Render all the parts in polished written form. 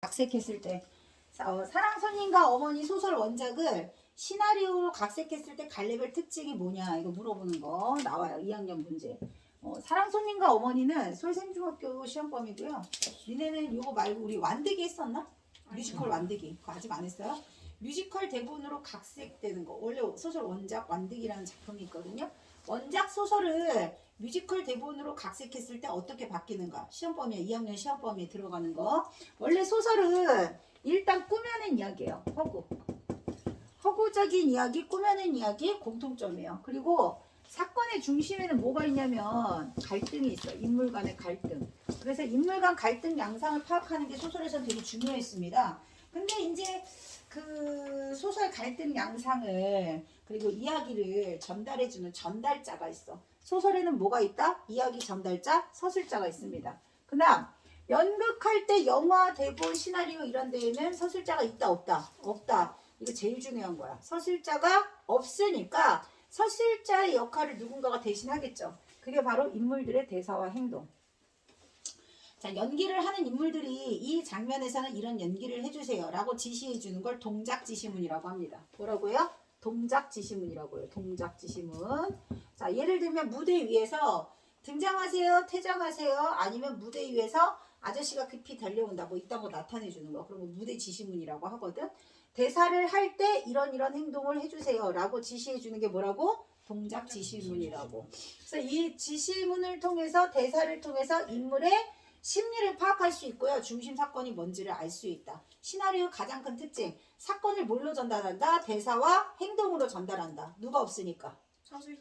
각색했을 때 사랑 손님과 어머니 소설 원작을 시나리오로 각색했을 때 갈래별 특징이 뭐냐 이거 물어보는 거 나와요. 2학년 문제. 사랑 손님과 어머니는 솔샘중학교 시험범이고요. 니네는 이거 말고 우리 완득이 했었나? 뮤지컬 완득이 그거 아직 안 했어요? 뮤지컬 대본으로 각색되는 거 원래 소설 원작 완득이라는 작품이 있거든요. 원작 소설을 뮤지컬 대본으로 각색했을 때 어떻게 바뀌는가? 시험범위에 2학년 시험범위에 들어가는 거. 원래 소설은 일단 꾸며낸 이야기예요. 허구적인 이야기, 꾸며낸 이야기 공통점이에요. 그리고 사건의 중심에는 뭐가 있냐면 갈등이 있어. 인물 간의 갈등. 그래서 인물 간 갈등 양상을 파악하는 게 소설에서는 되게 중요했습니다. 근데 이제 그 소설 갈등 양상을 그리고 이야기를 전달해주는 전달자가 있어. 소설에는 뭐가 있다? 이야기 전달자, 서술자가 있습니다. 그 다음 연극할 때 영화, 대본, 시나리오 이런 데에는 서술자가 있다 없다? 없다. 이거 제일 중요한 거야. 서술자가 없으니까 서술자의 역할을 누군가가 대신하겠죠. 그게 바로 인물들의 대사와 행동. 자, 연기를 하는 인물들이 이 장면에서는 이런 연기를 해주세요 라고 지시해 주는 걸 동작지시문이라고 합니다. 뭐라고요? 동작지시문이라고요. 동작지시문. 자, 예를 들면 무대 위에서 등장하세요, 퇴장하세요, 아니면 무대 위에서 아저씨가 급히 달려온다, 뭐 이딴 거 나타내 주는 거. 그런 거 무대 지시문이라고 하거든. 대사를 할 때 이런 행동을 해주세요 라고 지시해 주는 게 뭐라고? 동작 지시문이라고. 그래서 이 지시문을 통해서 대사를 통해서 인물의 심리를 파악할 수 있고요. 중심 사건이 뭔지를 알 수 있다. 시나리오 가장 큰 특징. 사건을 뭘로 전달한다? 대사와 행동으로 전달한다. 누가 없으니까?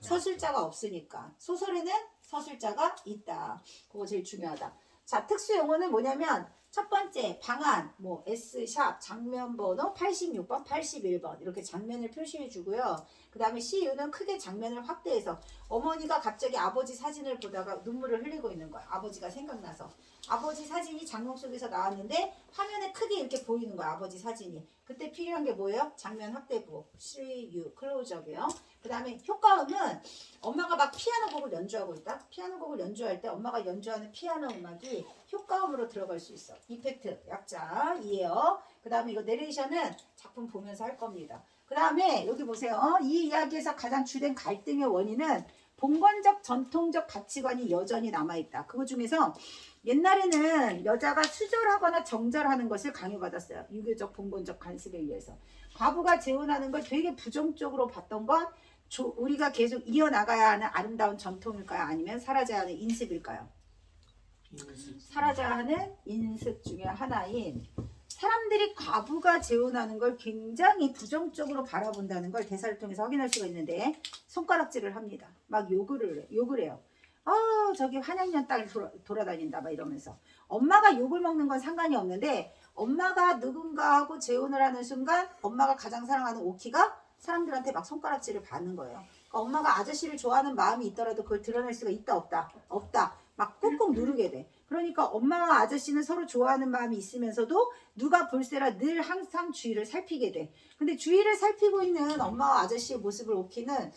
서술자가 없으니까. 소설에는 서술자가 있다. 그거 제일 중요하다. 자, 특수 용어는 뭐냐면 첫 번째 방안, 뭐 S샵, 장면 번호 86번, 81번 이렇게 장면을 표시해 주고요. 그 다음에 CU는 크게 장면을 확대해서 어머니가 갑자기 아버지 사진을 보다가 눈물을 흘리고 있는 거야. 아버지가 생각나서. 아버지 사진이 장롱 속에서 나왔는데 화면에 크게 이렇게 보이는 거야. 아버지 사진이. 그때 필요한 게 뭐예요? 장면 확대부, CU, 클로즈업이요. 그 다음에 효과음은 엄마가 막 피아노 곡을 연주하고 있다. 피아노 곡을 연주할 때 엄마가 연주하는 피아노 음악이 효과음으로 들어갈 수 있어. 이펙트, 약자, 이에요. 그 다음에 이거 내레이션은 작품 보면서 할 겁니다. 그 다음에 여기 보세요. 이 이야기에서 가장 주된 갈등의 원인은 봉건적 전통적 가치관이 여전히 남아있다. 그거 중에서 옛날에는 여자가 수절하거나 정절하는 것을 강요받았어요. 유교적 봉건적 관습에 의해서. 과부가 재혼하는 걸 되게 부정적으로 봤던 건 우리가 계속 이어나가야 하는 아름다운 전통일까요? 아니면 사라져야 하는 인습일까요? 사라져야 하는 인습 중에 하나인 사람들이 과부가 재혼하는 걸 굉장히 부정적으로 바라본다는 걸 대사를 통해서 확인할 수가 있는데 손가락질을 합니다. 막 욕을 해요. 저기 한양년 딸 돌아다닌다 막 이러면서. 엄마가 욕을 먹는 건 상관이 없는데 엄마가 누군가하고 재혼을 하는 순간 엄마가 가장 사랑하는 오키가 사람들한테 막 손가락질을 받는 거예요. 그러니까 엄마가 아저씨를 좋아하는 마음이 있더라도 그걸 드러낼 수가 있다 없다? 없다. 막 꾹꾹 누르게 돼. 그러니까 엄마와 아저씨는 서로 좋아하는 마음이 있으면서도 누가 볼세라 늘 항상 주위를 살피게 돼. 근데 주위를 살피고 있는 엄마와 아저씨의 모습을 오키는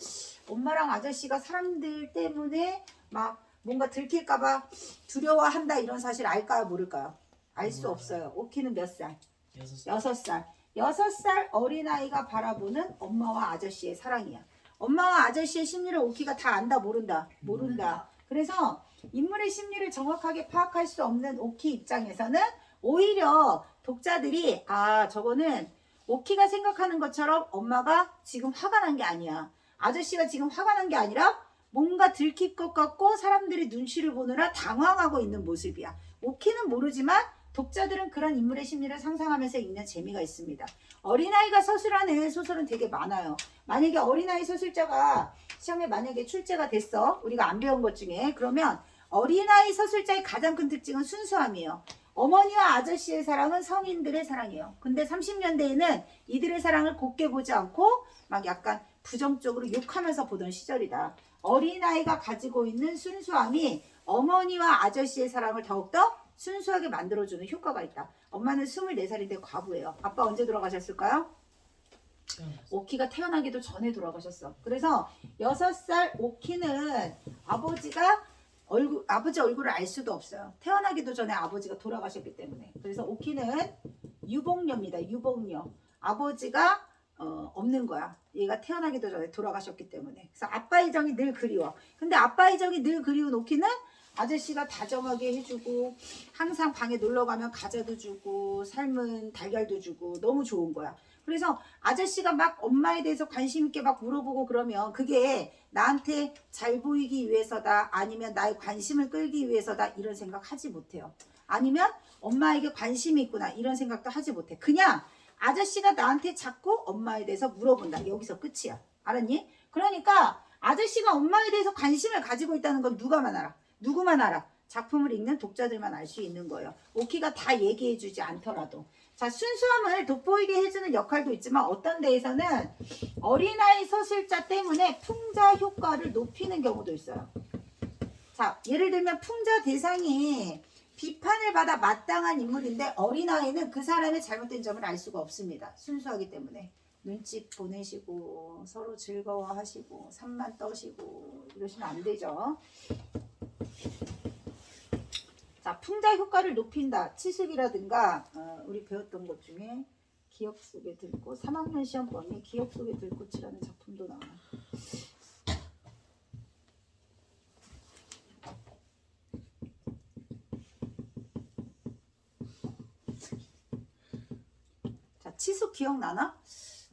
엄마랑 아저씨가 사람들 때문에 막 뭔가 들킬까봐 두려워한다 이런 사실 알까요 모를까요? 알 수 없어요. 오키는 몇 살? 6살. 6살 어린아이가 바라보는 엄마와 아저씨의 사랑이야. 엄마와 아저씨의 심리를 오키가 다 안다 모른다? 모른다. 그래서 인물의 심리를 정확하게 파악할 수 없는 오키 입장에서는 오히려 독자들이 저거는 오키가 생각하는 것처럼 엄마가 지금 화가 난 게 아니야. 아저씨가 지금 화가 난 게 아니라 뭔가 들킬 것 같고 사람들이 눈치를 보느라 당황하고 있는 모습이야. 오키는 모르지만 독자들은 그런 인물의 심리를 상상하면서 읽는 재미가 있습니다. 어린아이가 서술하는 소설은 되게 많아요. 만약에 어린아이 서술자가 시험에 만약에 출제가 됐어. 우리가 안 배운 것 중에. 그러면 어린아이 서술자의 가장 큰 특징은 순수함이에요. 어머니와 아저씨의 사랑은 성인들의 사랑이에요. 근데 30년대에는 이들의 사랑을 곱게 보지 않고 막 약간 부정적으로 욕하면서 보던 시절이다. 어린아이가 가지고 있는 순수함이 어머니와 아저씨의 사랑을 더욱더 순수하게 만들어주는 효과가 있다. 엄마는 24살인데 과부예요. 아빠 언제 돌아가셨을까요? 오키가 태어나기도 전에 돌아가셨어. 그래서 6살 오키는 아버지가 아버지 얼굴을 알 수도 없어요. 태어나기도 전에 아버지가 돌아가셨기 때문에. 그래서 오키는 유복녀입니다. 유복녀. 아버지가 없는 거야. 얘가 태어나기도 전에 돌아가셨기 때문에. 그래서 아빠 이정이 늘 그리워. 근데 아빠 이정이 늘 그리운 오키는 아저씨가 다정하게 해주고 항상 방에 놀러 가면 과자도 주고 삶은 달걀도 주고 너무 좋은 거야. 그래서 아저씨가 막 엄마에 대해서 관심 있게 막 물어보고 그러면 그게 나한테 잘 보이기 위해서다, 아니면 나의 관심을 끌기 위해서다, 이런 생각 하지 못해요. 아니면 엄마에게 관심이 있구나, 이런 생각도 하지 못해. 그냥 아저씨가 나한테 자꾸 엄마에 대해서 물어본다. 여기서 끝이야. 알았니? 그러니까 아저씨가 엄마에 대해서 관심을 가지고 있다는 건 누가만 알아? 누구만 알아? 작품을 읽는 독자들만 알 수 있는 거예요. 오키가 다 얘기해주지 않더라도. 자, 순수함을 돋보이게 해주는 역할도 있지만 어떤 데에서는 어린아이 서술자 때문에 풍자 효과를 높이는 경우도 있어요. 자, 예를 들면 풍자 대상이 비판을 받아 마땅한 인물인데 어린아이는 그 사람의 잘못된 점을 알 수가 없습니다. 순수하기 때문에. 눈치 보내시고 서로 즐거워하시고 산만 떠시고 이러시면 안 되죠. 자, 풍자 효과를 높인다. 치숙이라든가 우리 배웠던 것 중에 기억 속에 들꽃, 3학년 시험범위 기억 속에 들꽃이라는 작품도 나와요. 자, 치숙 기억나나?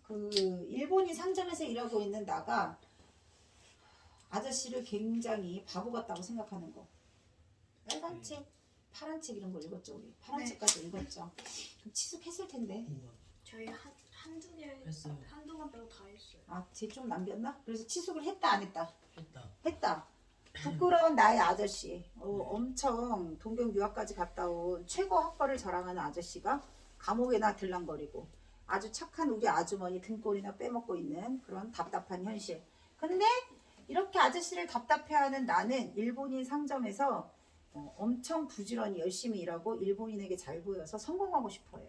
그 일본인 상점에서 일하고 있는 나가 아저씨를 굉장히 바보 같다고 생각하는 거. 빨간 책, 파란 책 이런 거 읽었죠 우리? 파란 책까지 읽었죠. 그럼 치숙했을 텐데. 저희 한두 개 했어요. 한동안 빼고 다 했어요. 아, 쟤 좀 남겼나? 그래서 치숙을 했다 안 했다? 했다. 했다. 부끄러운 나의 아저씨. 엄청 동경 유학까지 갔다 온 최고 학벌을 자랑하는 아저씨가 감옥에나 들랑거리고 아주 착한 우리 아주머니 등골이나 빼먹고 있는 그런 답답한 현실. 근데 이렇게 아저씨를 답답해하는 나는 일본인 상점에서 엄청 부지런히 열심히 일하고 일본인에게 잘 보여서 성공하고 싶어요.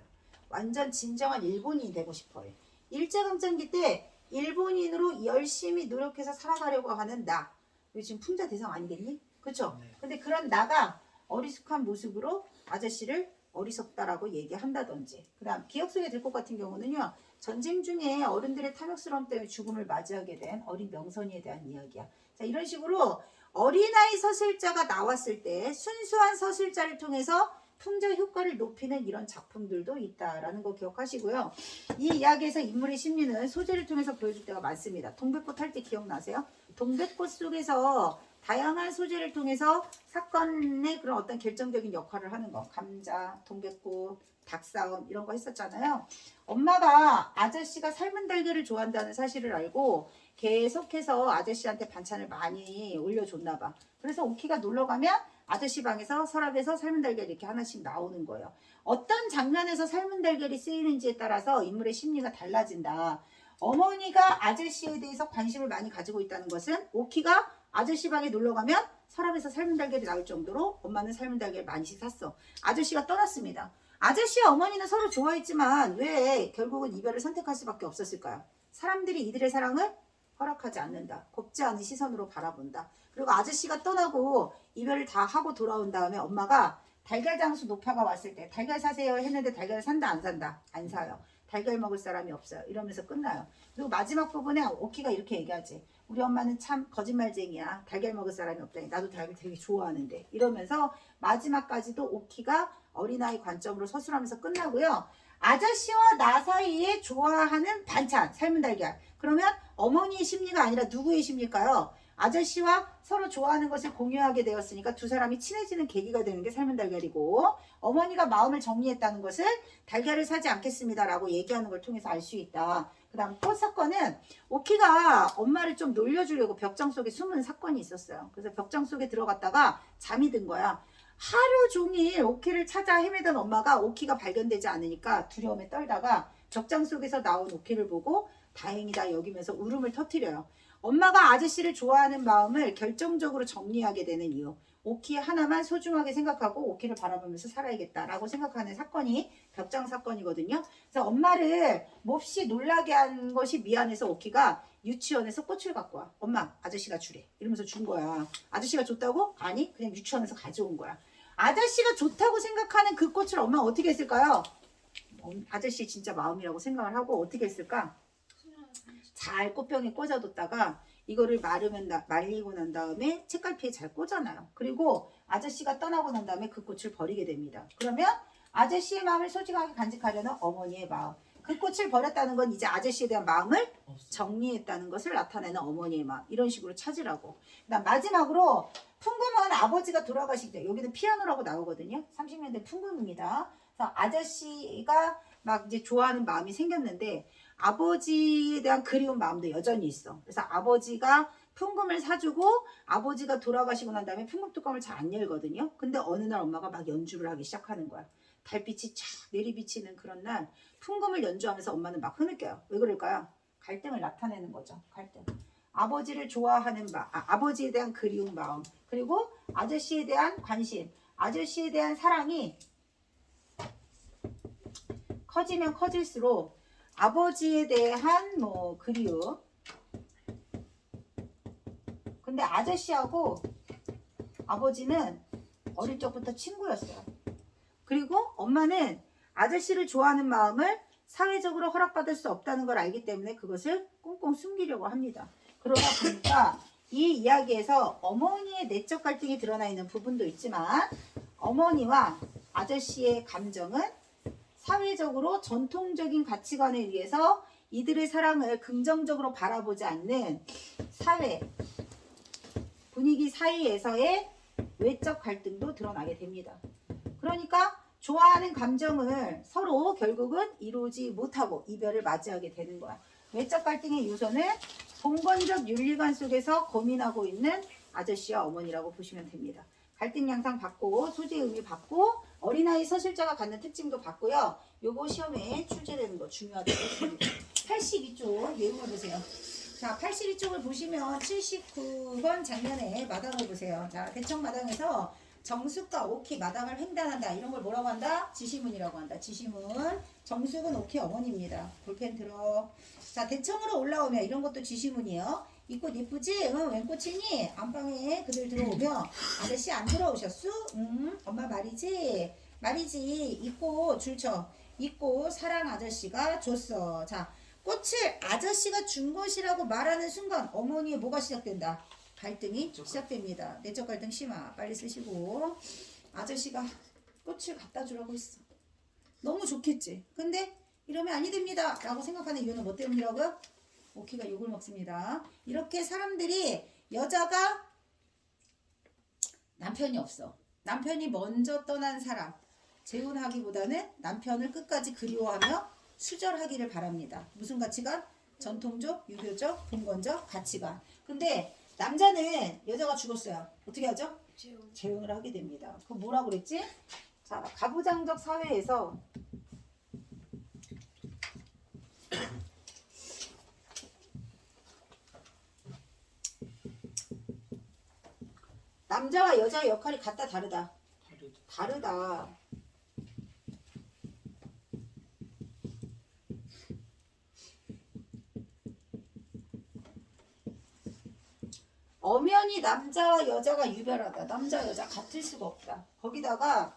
완전 진정한 일본인이 되고 싶어요. 일제강점기 때 일본인으로 열심히 노력해서 살아가려고 하는 나. 이거 지금 풍자 대상 아니겠니? 그쵸? 네. 근데 그런 나가 어리숙한 모습으로 아저씨를 어리석다라고 얘기한다든지. 그 다음 기억 속에 들것 같은 경우는요. 전쟁 중에 어른들의 탐욕스러움 때문에 죽음을 맞이하게 된 어린 명선이에 대한 이야기야. 자, 이런 식으로 어린아이 서술자가 나왔을 때 순수한 서술자를 통해서 풍자 효과를 높이는 이런 작품들도 있다라는 거 기억하시고요. 이 이야기에서 인물의 심리는 소재를 통해서 보여줄 때가 많습니다. 동백꽃 할 때 기억나세요? 동백꽃 속에서 다양한 소재를 통해서 사건의 그런 어떤 결정적인 역할을 하는 거. 감자, 동백꽃, 닭싸움 이런 거 했었잖아요. 엄마가 아저씨가 삶은 달걀을 좋아한다는 사실을 알고 계속해서 아저씨한테 반찬을 많이 올려줬나 봐. 그래서 오키가 놀러 가면 아저씨 방에서 서랍에서 삶은 달걀이 이렇게 하나씩 나오는 거예요. 어떤 장면에서 삶은 달걀이 쓰이는지에 따라서 인물의 심리가 달라진다. 어머니가 아저씨에 대해서 관심을 많이 가지고 있다는 것은 오키가 아저씨 방에 놀러 가면 서랍에서 삶은 달걀이 나올 정도로 엄마는 삶은 달걀을 많이씩 샀어. 아저씨가 떠났습니다. 아저씨와 어머니는 서로 좋아했지만 왜 결국은 이별을 선택할 수밖에 없었을까요? 사람들이 이들의 사랑을 허락하지 않는다. 곱지 않은 시선으로 바라본다. 그리고 아저씨가 떠나고 이별을 다 하고 돌아온 다음에 엄마가 달걀 장수 노파가 왔을 때 달걀 사세요 했는데 달걀 산다 안 산다? 안 사요. 달걀 먹을 사람이 없어요. 이러면서 끝나요. 그리고 마지막 부분에 오키가 이렇게 얘기하지. 우리 엄마는 참 거짓말쟁이야. 달걀 먹을 사람이 없다니. 나도 달걀 되게 좋아하는데. 이러면서 마지막까지도 오키가 어린아이 관점으로 서술하면서 끝나고요. 아저씨와 나 사이에 좋아하는 반찬, 삶은 달걀. 그러면 어머니의 심리가 아니라 누구의 심리일까요? 아저씨와 서로 좋아하는 것을 공유하게 되었으니까 두 사람이 친해지는 계기가 되는 게 삶은 달걀이고, 어머니가 마음을 정리했다는 것을 달걀을 사지 않겠습니다라고 얘기하는 걸 통해서 알 수 있다. 그 다음 또 사건은 오키가 엄마를 좀 놀려주려고 벽장 속에 숨은 사건이 있었어요. 그래서 벽장 속에 들어갔다가 잠이 든 거야. 하루 종일 오키를 찾아 헤매던 엄마가 오키가 발견되지 않으니까 두려움에 떨다가 벽장 속에서 나온 오키를 보고 다행이다 여기면서 울음을 터뜨려요. 엄마가 아저씨를 좋아하는 마음을 결정적으로 정리하게 되는 이유. 오키 하나만 소중하게 생각하고 오키를 바라보면서 살아야겠다라고 생각하는 사건이 벽장 사건이거든요. 그래서 엄마를 몹시 놀라게 한 것이 미안해서 오키가 유치원에서 꽃을 갖고 와. 엄마, 아저씨가 주래. 이러면서 준 거야. 아저씨가 줬다고? 아니, 그냥 유치원에서 가져온 거야. 아저씨가 좋다고 생각하는 그 꽃을 엄마가 어떻게 했을까요? 아저씨 진짜 마음이라고 생각을 하고 어떻게 했을까? 잘 꽃병에 꽂아뒀다가 이거를 말리고 난 다음에 책갈피에 잘 꽂아놔요. 그리고 아저씨가 떠나고 난 다음에 그 꽃을 버리게 됩니다. 그러면 아저씨의 마음을 소중하게 간직하려는 어머니의 마음. 그 꽃을 버렸다는 건 이제 아저씨에 대한 마음을 정리했다는 것을 나타내는 어머니의 마음. 이런 식으로 찾으라고. 그다음 마지막으로 풍금은 아버지가 돌아가시기 때 여기는 피아노라고 나오거든요. 30년대 풍금입니다. 그래서 아저씨가 막 이제 좋아하는 마음이 생겼는데 아버지에 대한 그리운 마음도 여전히 있어. 그래서 아버지가 풍금을 사주고 아버지가 돌아가시고 난 다음에 풍금 뚜껑을 잘 안 열거든요. 근데 어느 날 엄마가 막 연주를 하기 시작하는 거야. 달빛이 쫙 내리비치는 그런 날 풍금을 연주하면서 엄마는 막 흐느껴요. 왜 그럴까요? 갈등을 나타내는 거죠. 갈등. 아버지를 좋아하는 마음, 아버지에 대한 그리운 마음, 그리고 아저씨에 대한 관심, 아저씨에 대한 사랑이 커지면 커질수록 아버지에 대한 뭐 그리움. 근데 아저씨하고 아버지는 어릴 적부터 친구였어요. 그리고 엄마는 아저씨를 좋아하는 마음을 사회적으로 허락받을 수 없다는 걸 알기 때문에 그것을 꽁꽁 숨기려고 합니다. 그러다 보니까 이 이야기에서 어머니의 내적 갈등이 드러나 있는 부분도 있지만 어머니와 아저씨의 감정은 사회적으로 전통적인 가치관에 의해서 이들의 사랑을 긍정적으로 바라보지 않는 사회 분위기 사이에서의 외적 갈등도 드러나게 됩니다. 그러니까 좋아하는 감정을 서로 결국은 이루지 못하고 이별을 맞이하게 되는 거야. 외적 갈등의 요소는 봉건적 윤리관 속에서 고민하고 있는 아저씨와 어머니라고 보시면 됩니다. 갈등 양상 받고 소재 의미 받고 어린아이 서술자가 갖는 특징도 받고요. 요거 시험에 출제되는 거 중요하다고 했습니다. 82쪽 내용을 보세요. 자, 82쪽을 보시면 79번 장면에 마당을 보세요. 자, 대청 마당에서 정숙과 오키 마당을 횡단한다. 이런 걸 뭐라고 한다? 지시문이라고 한다. 지시문. 정숙은 오키 어머니입니다. 볼펜 들어. 자, 대청으로 올라오면 이런 것도 지시문이에요. 이 꽃 예쁘지? 응, 웬 꽃이니? 안방에 그들 들어오면 아저씨 안 들어오셨수? 엄마 말이지? 말이지. 이 꽃 줄쳐. 이 꽃 사랑 아저씨가 줬어. 자, 꽃을 아저씨가 준 것이라고 말하는 순간 어머니의 뭐가 시작된다? 갈등이 시작됩니다. 내적 갈등 심화. 빨리 쓰시고. 아저씨가 꽃을 갖다 주라고 했어. 너무 좋겠지? 근데 이러면 아니 됩니다 라고 생각하는 이유는 뭐 때문이라고요? 오키가 욕을 먹습니다. 이렇게 사람들이 여자가 남편이 없어. 남편이 먼저 떠난 사람 재혼하기보다는 남편을 끝까지 그리워하며 수절하기를 바랍니다. 무슨 가치관? 전통적, 유교적, 봉건적 가치관. 근데 남자는 여자가 죽었어요. 어떻게 하죠? 재혼을 하게 됩니다. 그거 뭐라고 그랬지? 자, 가부장적 사회에서 남자와 여자의 역할이 같다 다르다? 다르다. 엄연히 남자와 여자가 유별하다. 남자 여자 같을 수가 없다. 거기다가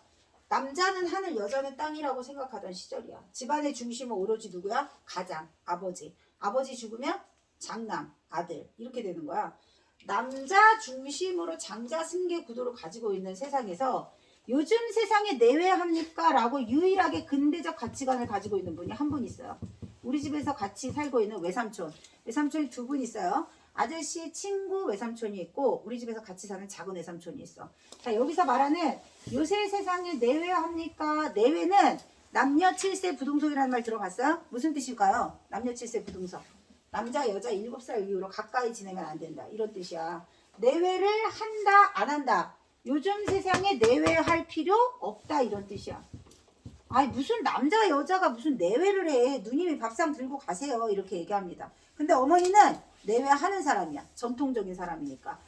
남자는 하늘 여자는 땅이라고 생각하던 시절이야. 집안의 중심은 오로지 누구야? 가장, 아버지. 아버지 죽으면 장남, 아들 이렇게 되는 거야. 남자 중심으로 장자 승계 구도를 가지고 있는 세상에서 요즘 세상에 내외합니까? 라고 유일하게 근대적 가치관을 가지고 있는 분이 한 분 있어요. 우리 집에서 같이 살고 있는 외삼촌. 외삼촌이 두 분 있어요. 아저씨 친구 외삼촌이 있고 우리 집에서 같이 사는 작은 외삼촌이 있어. 자, 여기서 말하는 요새 세상에 내외합니까? 내외는 남녀 7세 부동석이라는 말 들어봤어요? 무슨 뜻일까요? 남녀 7세 부동석. 남자 여자 7살 이후로 가까이 지내면 안 된다. 이런 뜻이야. 내외를 한다 안 한다. 요즘 세상에 내외할 필요 없다. 이런 뜻이야. 아니 무슨 남자 여자가 무슨 내외를 해. 누님이 밥상 들고 가세요. 이렇게 얘기합니다. 근데 어머니는 내외하는 사람이야. 전통적인 사람이니까.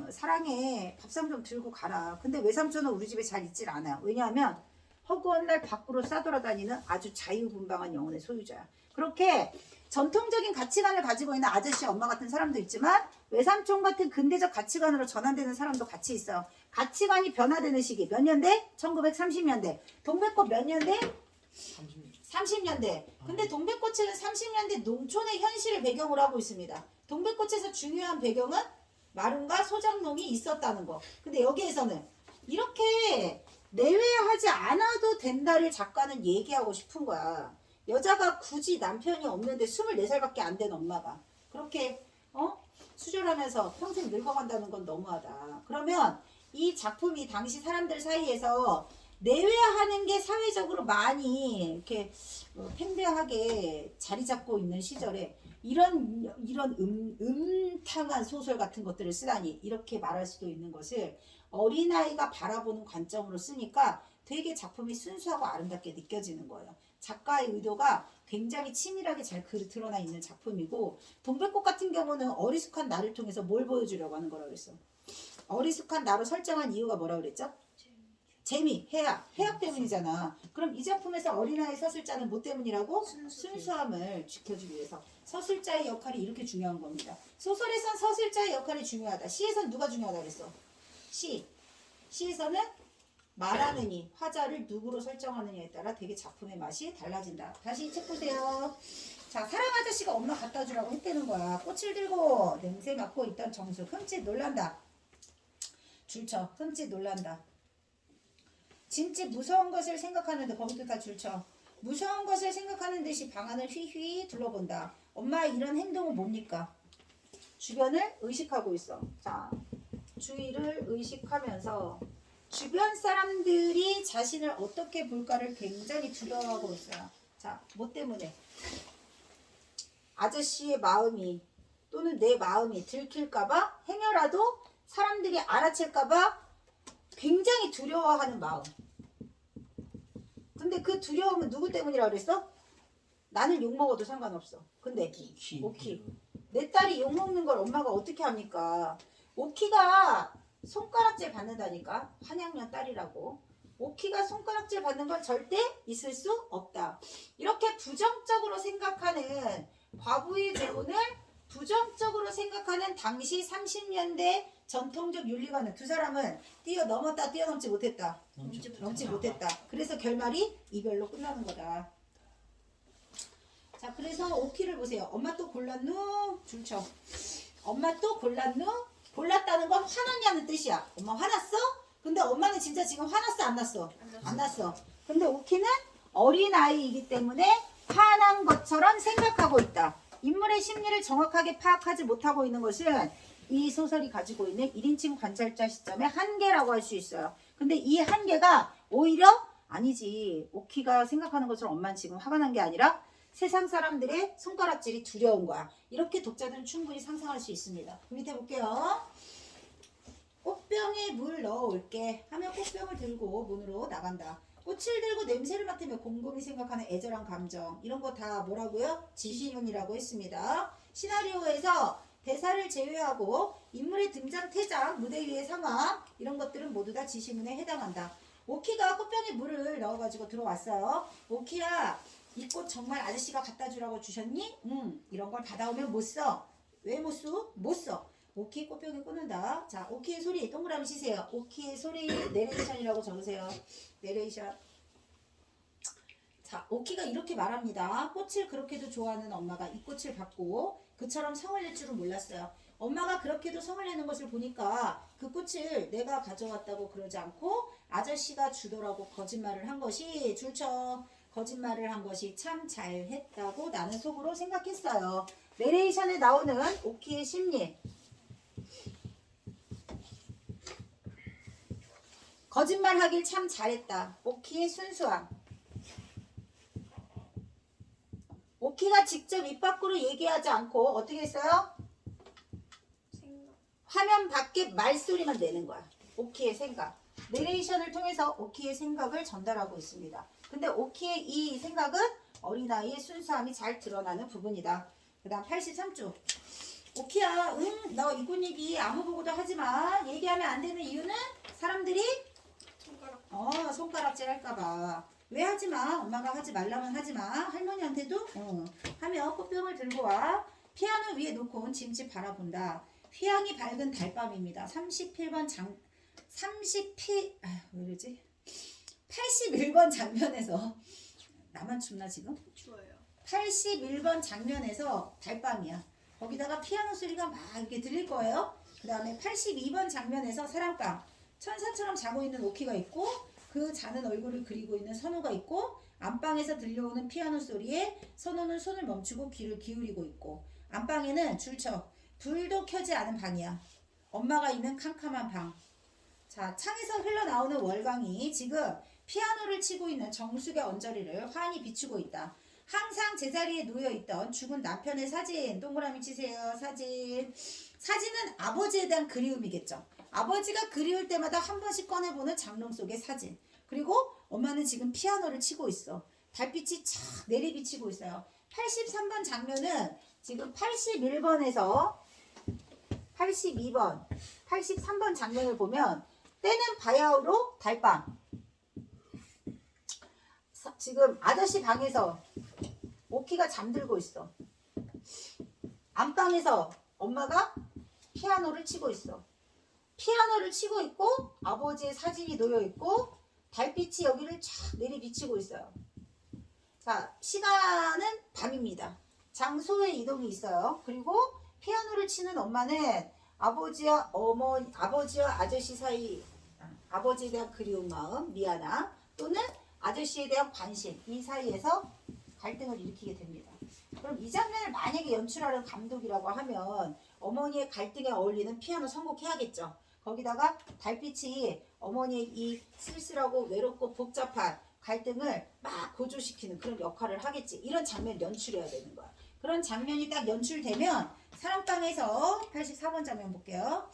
사랑해 밥상 좀 들고 가라. 근데 외삼촌은 우리 집에 잘 있질 않아요. 왜냐하면 허구한 날 밖으로 싸돌아다니는 아주 자유분방한 영혼의 소유자야. 그렇게 전통적인 가치관을 가지고 있는 아저씨 엄마 같은 사람도 있지만 외삼촌 같은 근대적 가치관으로 전환되는 사람도 같이 있어요. 가치관이 변화되는 시기 몇 년대? 1930년대. 동백꽃 몇 년대? 30년대. 근데 동백꽃은 30년대 농촌의 현실을 배경으로 하고 있습니다. 동백꽃에서 중요한 배경은 마름과 소작농이 있었다는 거. 근데 여기에서는 이렇게 내외하지 않아도 된다를 작가는 얘기하고 싶은 거야. 여자가 굳이 남편이 없는데 24살밖에 안 된 엄마가 그렇게 수절하면서 평생 늙어간다는 건 너무하다. 그러면 이 작품이 당시 사람들 사이에서 내외하는 게 사회적으로 많이 이렇게 팽배하게 자리 잡고 있는 시절에 이런 음탕한 소설 같은 것들을 쓰다니 이렇게 말할 수도 있는 것을 어린아이가 바라보는 관점으로 쓰니까 되게 작품이 순수하고 아름답게 느껴지는 거예요. 작가의 의도가 굉장히 치밀하게 잘 드러나 있는 작품이고 동백꽃 같은 경우는 어리숙한 나를 통해서 뭘 보여주려고 하는 거라 그랬어. 어리숙한 나로 설정한 이유가 뭐라 그랬죠? 재미, 해악 때문이잖아. 그럼 이 작품에서 어린아이 서술자는 뭐 때문이라고? 순수함을 지켜주기 위해서. 서술자의 역할이 이렇게 중요한 겁니다. 소설에선 서술자의 역할이 중요하다. 시에선 누가 중요하다 그랬어? 시에서는 말하는 이, 화자를 누구로 설정하느냐에 따라 되게 작품의 맛이 달라진다. 다시 책 보세요. 자, 사랑 아저씨가 엄마 갖다 주라고 했다는 거야. 꽃을 들고 냄새 맡고 있던 정수. 흠칫 놀란다. 줄쳐. 흠칫 놀란다. 진짜 무서운 것을 생각하는데 거기도 다 줄쳐. 무서운 것을 생각하는 듯이 방안을 휘휘 둘러본다. 엄마의 이런 행동은 뭡니까? 주변을 의식하고 있어. 자, 주위를 의식하면서 주변 사람들이 자신을 어떻게 볼까를 굉장히 두려워하고 있어요. 자, 뭐 때문에? 아저씨의 마음이 또는 내 마음이 들킬까봐 행여라도 사람들이 알아챌까봐 굉장히 두려워하는 마음. 근데 그 두려움은 누구 때문이라고 그랬어? 나는 욕먹어도 상관없어. 근데 오키. 내 딸이 욕먹는 걸 엄마가 어떻게 합니까? 오키가 손가락질 받는다니까. 한양년 딸이라고. 오키가 손가락질 받는 건 절대 있을 수 없다. 이렇게 부정적으로 생각하는 과부의 재혼을 부정적으로 생각하는 당시 30년대 전통적 윤리관은 두 사람은 뛰어넘었다 뛰어넘지 못했다. 넘지 못했다. 그래서 결말이 이별로 끝나는 거다. 자, 그래서 오키를 보세요. 엄마 또 골랐누? 줄쳐. 엄마 또 골랐누? 골랐다는 건 화났냐는 뜻이야. 엄마 화났어? 근데 엄마는 진짜 지금 화났어 안 났어? 안 났어. 근데 오키는 어린아이이기 때문에 화난 것처럼 생각하고 있다. 인물의 심리를 정확하게 파악하지 못하고 있는 것은 이 소설이 가지고 있는 1인칭 관찰자 시점의 한계라고 할 수 있어요. 근데 이 한계가 오히려 아니지. 오키가 생각하는 것처럼 엄마는 지금 화가 난 게 아니라 세상 사람들의 손가락질이 두려운 거야. 이렇게 독자들은 충분히 상상할 수 있습니다. 밑에 볼게요. 꽃병에 물 넣어올게 하며 꽃병을 들고 문으로 나간다. 꽃을 들고 냄새를 맡으며 곰곰이 생각하는 애절한 감정. 이런 거 다 뭐라고요? 지시문이라고 했습니다. 시나리오에서 대사를 제외하고 인물의 등장, 퇴장, 무대 위의 상황 이런 것들은 모두 다 지시문에 해당한다. 오키가 꽃병에 물을 넣어가지고 들어왔어요. 오키야, 이 꽃 정말 아저씨가 갖다 주라고 주셨니? 이런 걸 받아오면 못 써. 왜 못 써? 못 써. 오키 꽃병에 꽂는다. 자, 오키의 소리 동그라미 치세요. 오키의 소리 내레이션이라고 적으세요. 내레이션. 자, 오키가 이렇게 말합니다. 꽃을 그렇게도 좋아하는 엄마가 이 꽃을 받고 그처럼 성을 낼 줄은 몰랐어요. 엄마가 그렇게도 성을 내는 것을 보니까 그 꽃을 내가 가져왔다고 그러지 않고 아저씨가 주더라고 거짓말을 한 것이 줄쳐. 거짓말을 한 것이 참 잘했다고 나는 속으로 생각했어요. 내레이션에 나오는 오키의 심리. 거짓말하길 참 잘했다. 오키의 순수함. 오키가 직접 입 밖으로 얘기하지 않고 어떻게 했어요? 화면 밖에 말소리만 내는 거야. 오키의 생각. 내레이션을 통해서 오키의 생각을 전달하고 있습니다. 근데 오키의 이 생각은 어린아이의 순수함이 잘 드러나는 부분이다. 그 다음 83쪽. 오키야, 응, 너 이혼 얘기 아무 보고도 하지 마. 얘기하면 안 되는 이유는 사람들이 손가락질 할까봐. 왜 하지 마? 엄마가 하지 말라면 하지 마. 할머니한테도 하며 꽃병을 들고 와. 피아노 위에 놓고 짐집 바라본다. 휘황이 밝은 달밤입니다. 왜 이러지? 81번 장면에서 나만 춥나 지금? 추워요. 81번 장면에서 달밤이야. 거기다가 피아노 소리가 막 이렇게 들릴 거예요. 그 다음에 82번 장면에서 사랑방. 천사처럼 자고 있는 오키가 있고 그 자는 얼굴을 그리고 있는 선우가 있고 안방에서 들려오는 피아노 소리에 선우는 손을 멈추고 귀를 기울이고 있고 안방에는 줄쳐 불도 켜지 않은 방이야. 엄마가 있는 캄캄한 방. 자, 창에서 흘러나오는 월광이 지금 피아노를 치고 있는 정숙의 언저리를 환히 비추고 있다. 항상 제자리에 놓여있던 죽은 남편의 사진. 동그라미 치세요. 사진은 아버지에 대한 그리움이겠죠. 아버지가 그리울 때마다 한 번씩 꺼내보는 장롱 속의 사진. 그리고 엄마는 지금 피아노를 치고 있어. 달빛이 착 내리비치고 있어요. 83번 장면은 지금 81번에서 82번, 83번 장면을 보면 때는 바야흐로 달밤. 지금 아저씨 방에서 오키가 잠들고 있어. 안방에서 엄마가 피아노를 치고 있어. 피아노를 치고 있고 아버지의 사진이 놓여 있고 달빛이 여기를 쫙 내리비치고 있어요. 자, 시간은 밤입니다. 장소의 이동이 있어요. 그리고 피아노를 치는 엄마는 아버지와 아저씨 사이, 아버지에 대한 그리운 마음, 미안함, 또는 아저씨에 대한 관심, 이 사이에서 갈등을 일으키게 됩니다. 그럼 이 장면을 만약에 연출하는 감독이라고 하면 어머니의 갈등에 어울리는 피아노 선곡해야겠죠. 거기다가 달빛이 어머니의 이 쓸쓸하고 외롭고 복잡한 갈등을 막 고조시키는 그런 역할을 하겠지. 이런 장면을 연출해야 되는 거야. 그런 장면이 딱 연출되면 사랑방에서 84번 장면 볼게요.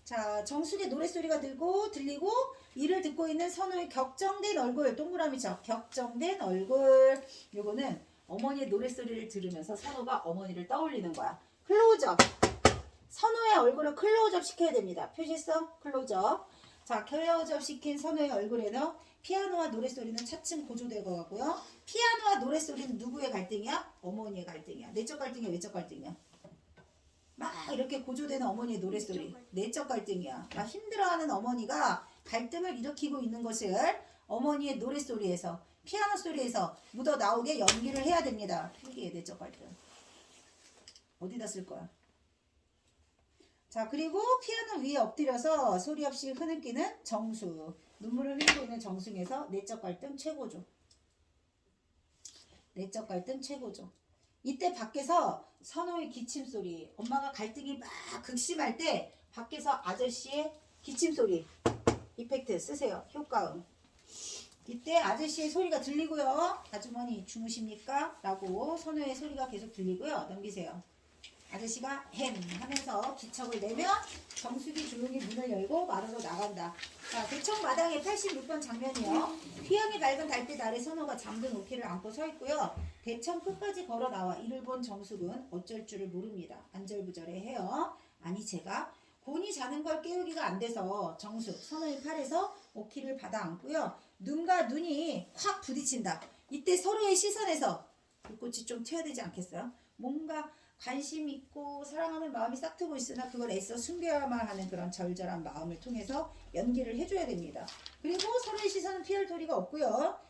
자, 정숙의 노랫소리가 들리고 이를 듣고 있는 선우의 격정된 얼굴. 동그라미죠. 격정된 얼굴. 요거는 어머니의 노랫소리를 들으면서 선우가 어머니를 떠올리는 거야. 클로즈업. 선우의 얼굴을 클로즈업 시켜야 됩니다. 표시했어? 클로즈업. 자, 클로즈업 시킨 선우의 얼굴에는 피아노와 노랫소리는 차츰 고조되고 가고요. 피아노와 노랫소리는 누구의 갈등이야? 어머니의 갈등이야. 내적 갈등이야? 외적 갈등이야? 막 이렇게 고조되는 어머니의 노랫소리. 내적 갈등이야. 막 힘들어하는 어머니가 갈등을 일으키고 있는 것을 어머니의 노랫소리에서, 피아노 소리에서 묻어 나오게 연기를 해야 됩니다. 필기의 내적 갈등. 어디다 쓸 거야? 자, 그리고 피아노 위에 엎드려서 소리 없이 흐느끼는 정수. 눈물을 흘리고 있는 정수에서 내적 갈등 최고죠. 내적 갈등 최고죠. 이때 밖에서 선호의 기침소리. 엄마가 갈등이 막 극심할 때 밖에서 아저씨의 기침소리. 이펙트 쓰세요. 효과음. 이때 아저씨의 소리가 들리고요. 아주머니 주무십니까? 라고 선호의 소리가 계속 들리고요. 넘기세요. 아저씨가 햄 하면서 기척을 내면 정숙이 조용히 문을 열고 마루로 나간다. 자, 대청 마당의 86번 장면이요. 휘황이 밝은 달빛 아래 선호가 잠든 오키를 안고 서 있고요. 대청 끝까지 걸어 나와 이를 본 정숙은 어쩔 줄을 모릅니다. 안절부절해해요. 아니 제가 곤이 자는 걸 깨우기가 안 돼서 정숙 선호의 팔에서 오키를 받아 안고요. 눈과 눈이 확 부딪힌다. 이때 서로의 시선에서 불꽃이 좀 튀어야 되지 않겠어요? 뭔가 관심 있고 사랑하는 마음이 싹트고 있으나 그걸 애써 숨겨야만 하는 그런 절절한 마음을 통해서 연기를 해줘야 됩니다. 그리고 서로의 시선은 피할 도리가 없고요.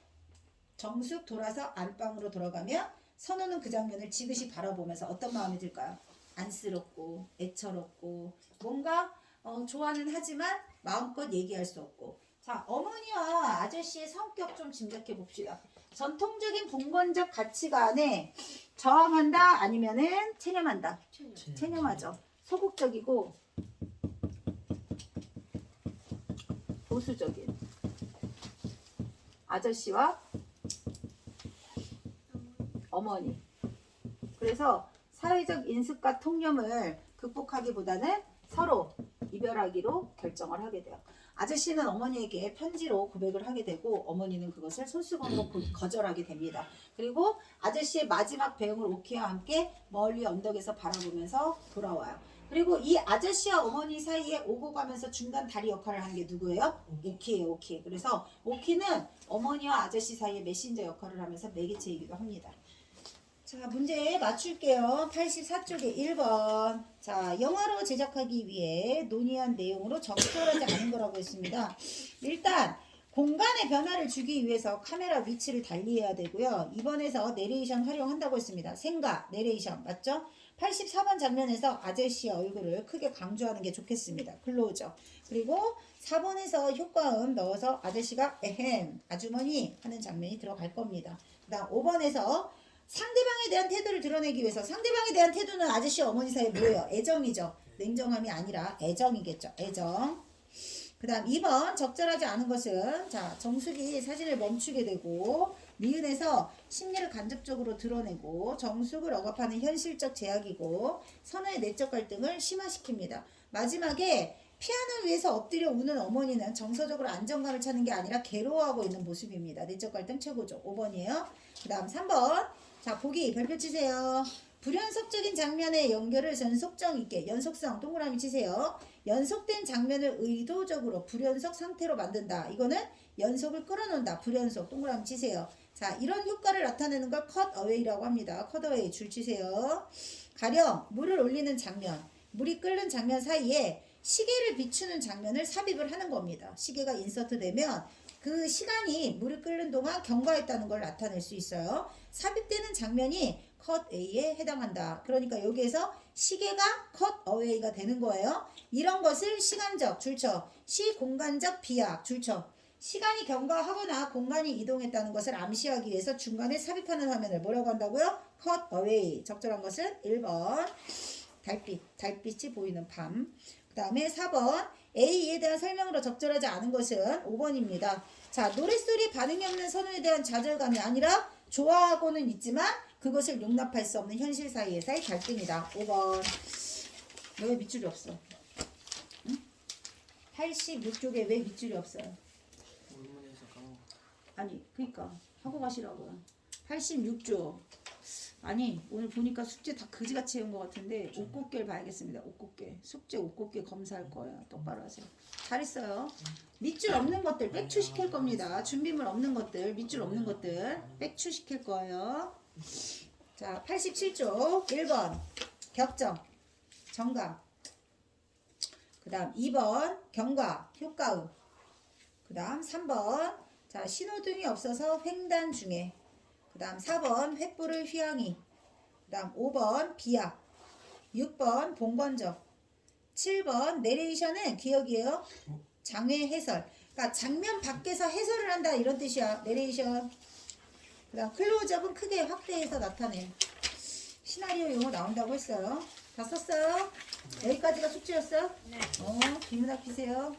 정숙 돌아서 안방으로 돌아가면 선우는 그 장면을 지그시 바라보면서 어떤 마음이 들까요? 안쓰럽고 애처롭고 뭔가 좋아는 하지만 마음껏 얘기할 수 없고. 자, 어머니와 아저씨의 성격 좀 짐작해 봅시다. 전통적인 봉건적 가치관에 저항한다 아니면은 체념한다. 체념하죠. 소극적이고 보수적인 아저씨와 어머니. 그래서 사회적 인습과 통념을 극복하기보다는 서로 이별하기로 결정을 하게 돼요. 아저씨는 어머니에게 편지로 고백을 하게 되고 어머니는 그것을 손수건으로 거절하게 됩니다. 그리고 아저씨의 마지막 배웅을 오키와 함께 멀리 언덕에서 바라보면서 돌아와요. 그리고 이 아저씨와 어머니 사이에 오고 가면서 중간 다리 역할을 한 게 누구예요? 오키예요, 오키. 그래서 오키는 어머니와 아저씨 사이에 메신저 역할을 하면서 매개체이기도 합니다. 자, 문제 맞출게요. 84쪽에 1번. 자, 영화로 제작하기 위해 논의한 내용으로 적절하지 않은 거라고 했습니다. 일단 공간의 변화를 주기 위해서 카메라 위치를 달리해야 되고요. 2번에서 내레이션 활용한다고 했습니다. 생각, 내레이션 맞죠? 84번 장면에서 아저씨의 얼굴을 크게 강조하는 게 좋겠습니다. 클로저. 그리고 4번에서 효과음 넣어서 아저씨가 에헴, 아주머니 하는 장면이 들어갈 겁니다. 그 다음 5번에서 상대방에 대한 태도를 드러내기 위해서 상대방에 대한 태도는 아저씨 어머니 사이에 뭐예요? 애정이죠. 냉정함이 아니라 애정이겠죠. 애정. 그 다음 2번 적절하지 않은 것은 자 정숙이 사진을 멈추게 되고 미은에서 심리를 간접적으로 드러내고 정숙을 억압하는 현실적 제약이고 선우의 내적 갈등을 심화시킵니다. 마지막에 피아노 위에서 엎드려 우는 어머니는 정서적으로 안정감을 찾는 게 아니라 괴로워하고 있는 모습입니다. 내적 갈등 최고죠. 5번이에요. 그 다음 3번 자 보기 별표 치세요. 불연속적인 장면의 연결을 연속성 있게 연속성 동그라미 치세요. 연속된 장면을 의도적으로 불연속 상태로 만든다. 이거는 연속을 끌어놓는다. 불연속 동그라미 치세요. 자 이런 효과를 나타내는 걸 컷 어웨이라고 합니다. 컷 어웨이 줄 치세요. 가령 물을 올리는 장면 물이 끓는 장면 사이에 시계를 비추는 장면을 삽입을 하는 겁니다. 시계가 인서트 되면 그 시간이 물을 끓는 동안 경과했다는 걸 나타낼 수 있어요. 삽입되는 장면이 컷 A에 해당한다. 그러니까 여기에서 시계가 컷 어웨이가 되는 거예요. 이런 것을 시간적 줄쳐 시공간적 비약 줄쳐 시간이 경과하거나 공간이 이동했다는 것을 암시하기 위해서 중간에 삽입하는 화면을 뭐라고 한다고요? 컷 어웨이. 적절한 것은 1번 달빛이 보이는 밤. 그 다음에 4번 A에 대한 설명으로 적절하지 않은 것은 5번입니다. 자 노랫소리 반응이 없는 선우에 대한 좌절감이 아니라 좋아하고는 있지만 그것을 용납할 수 없는 현실 사이에서의 갈등이다. 5번. 왜 밑줄이 없어? 응? 86쪽에 왜 밑줄이 없어요? 원문에서 까먹어. 아니 그니까 하고 가시라고요. 86쪽. 아니 오늘 보니까 숙제 다 그지같이 해온 것 같은데 옷곱게를 봐야겠습니다. 옷곱게. 숙제 옷곱게 검사할 거예요. 똑바로 하세요. 잘했어요. 밑줄 없는 것들 백추시킬 겁니다. 준비물 없는 것들 밑줄 없는 것들 백추시킬 거예요. 자 87쪽 1번 격정 정감 그 다음 2번 경과 효과음 그 다음 3번 자 신호등이 없어서 횡단 중에 그 다음 4번 횃불을 휘황히 그 다음 5번 비약 6번 봉건적 7번 내레이션은 기억이에요. 장외 해설 그러니까 장면 밖에서 해설을 한다 이런 뜻이야. 내레이션 그 다음 클로즈업은 크게 확대해서 나타내 시나리오 용어 나온다고 했어요. 다 썼어요? 여기까지가 숙제였어요? 네. 비문 앞이세요.